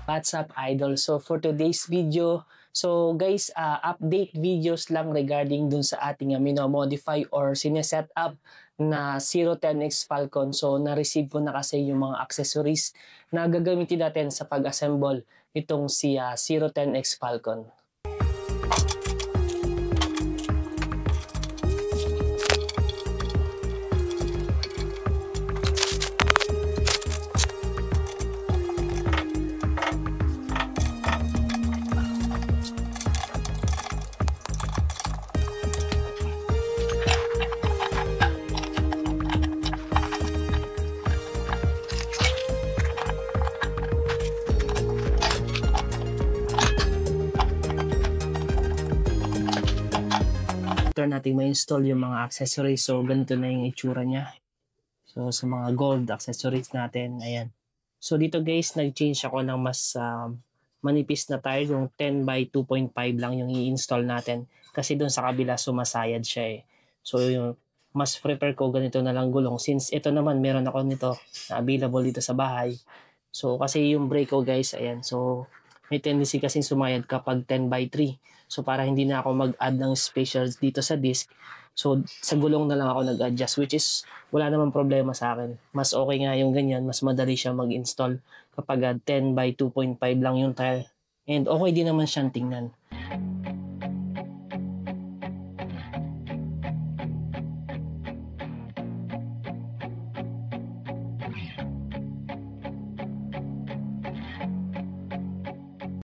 What's up, idol? So for today's video, so guys, update videos lang regarding dun sa ating minomodify or sineset up na 010X Falcon. So na-receive ko na kasi yung mga accessories na gagamitin natin sa pag-assemble itong si 010X Falcon. After natin ma-install yung mga accessories, so ganito na yung itsura niya. So sa mga gold accessories natin, ayan. So dito guys, nag-change ako ng mas manipis na tire, yung 10 by 2.5 lang yung i-install natin. Kasi doon sa kabila sumasayad siya eh. So yung mas prefer ko ganito na lang gulong, since ito naman meron ako nito na available dito sa bahay. So kasi yung brake ko guys, ayan, so may tendency kasing sumayad kapag 10 by 3. So para hindi na ako mag-add ng spacers dito sa disc, so sa gulong na lang ako nag-adjust, which is wala namang problema sa akin. Mas okay nga yung ganyan, mas madali siya mag-install kapag 10 by 2.5 lang yung tire. And okay din naman siyang tingnan.